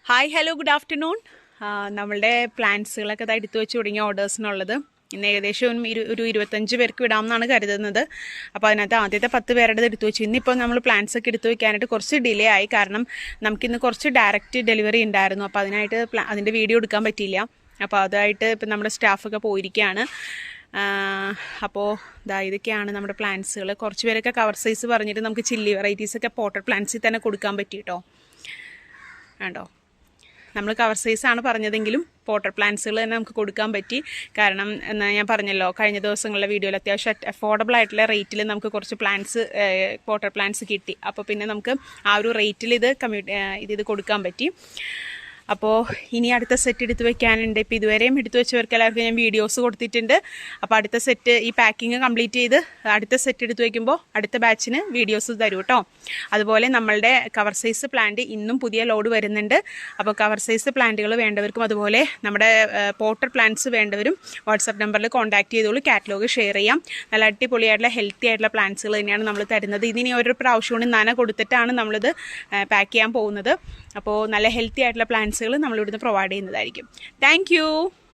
Hi hello good afternoon. നമ്മളുടെ പ്ലാൻസുകളൊക്കെ എടുത്തു വെച്ച് തുടങ്ങിയ ഓർഡേഴ്സിനുള്ളത് ഇന്ന് ഏകദേശം ഒരു 25 പേർക്ക് വിടാമെന്നാണ് കരുതുന്നത്. അപ്പോൾ അതിനകത്ത് ആദ്യത്തെ 10 പേരുടെ എടുത്തു വെച്ചു. ഇന്നിപ്പോൾ നമ്മൾ പ്ലാൻസൊക്കെ എടുത്തു വയ്ക്കാനായിട്ട് കുറച്ച് ഡിലേ ആയി, കാരണം നമുക്കിന്ന് കുറച്ച് ഡയറക്റ്റ് ഡെലിവറി ഉണ്ടായിരുന്നു. അപ്പോൾ അതിനായിട്ട് അതിൻ്റെ വീഡിയോ എടുക്കാൻ പറ്റിയില്ല. അപ്പോൾ അതായിട്ട് ഇപ്പം നമ്മുടെ സ്റ്റാഫൊക്കെ പോയിരിക്കുകയാണ്. അപ്പോൾ ഇതൊക്കെയാണ് നമ്മുടെ പ്ലാൻസുകൾ. കുറച്ച് പേരൊക്കെ കവർ സൈസ് പറഞ്ഞിട്ട് നമുക്ക് ചില്ലി വെറൈറ്റീസൊക്കെ പോട്ടഡ് പ്ലാൻസിൽ തന്നെ കൊടുക്കാൻ പറ്റിയിട്ടോ. വേണ്ടോ, നമ്മൾ കവർ സൈസാണ് പറഞ്ഞതെങ്കിലും പോട്ടഡ് പ്ലാന്റ്സുകൾ തന്നെ നമുക്ക് കൊടുക്കാൻ പറ്റി. കാരണം ഞാൻ പറഞ്ഞല്ലോ, കഴിഞ്ഞ ദിവസങ്ങളിലെ വീഡിയോയിൽ അത്യാവശ്യം അഫോർഡബിൾ ആയിട്ടുള്ള റേറ്റിൽ നമുക്ക് കുറച്ച് പോട്ടഡ് പ്ലാന്റ്സ് കിട്ടി. അപ്പോൾ പിന്നെ നമുക്ക് ആ ഒരു റേറ്റിൽ ഇത് കൊടുക്കാൻ പറ്റി. അപ്പോൾ ഇനി അടുത്ത സെറ്റ് എടുത്ത് വെക്കാനുണ്ട്. ഇപ്പോൾ ഇതുവരെയും എടുത്തു വെച്ചവർക്ക് എല്ലാവർക്കും ഞാൻ വീഡിയോസ് കൊടുത്തിട്ടുണ്ട്. അപ്പോൾ അടുത്ത സെറ്റ് ഈ പാക്കിങ് കംപ്ലീറ്റ് ചെയ്ത് അടുത്ത സെറ്റ് എടുത്ത് വയ്ക്കുമ്പോൾ അടുത്ത ബാച്ചിന് വീഡിയോസ് തരും കേട്ടോ. അതുപോലെ നമ്മളുടെ കവർ സൈസ് പ്ലാന്റ് ഇന്നും പുതിയ ലോഡ് വരുന്നുണ്ട്. അപ്പോൾ കവർ സൈസ് പ്ലാന്റുകൾ വേണ്ടവർക്കും അതുപോലെ നമ്മുടെ പോട്ടഡ് പ്ലാന്റ്സ് വേണ്ടവരും വാട്സപ്പ് നമ്പറിൽ കോൺടാക്ട് ചെയ്തോളൂ. കാറ്റലോഗ് ഷെയർ ചെയ്യാം. നല്ല അടിപൊളിയായിട്ടുള്ള ഹെൽത്തി ആയിട്ടുള്ള പ്ലാന്റ്സുകൾ തന്നെയാണ് നമ്മൾ തരുന്നത്. ഇതിനി ഓരോ പ്രാവശ്യം കൊണ്ട് നന കൊടുത്തിട്ടാണ് നമ്മളിത് പാക്ക് ചെയ്യാൻ പോകുന്നത്. അപ്പോൾ നല്ല ഹെൽത്തി ആയിട്ടുള്ള പ്ലാന്റ്സുകൾ നമ്മളിവിടുന്ന് പ്രൊവൈഡ് ചെയ്യുന്നതായിരിക്കും. താങ്ക്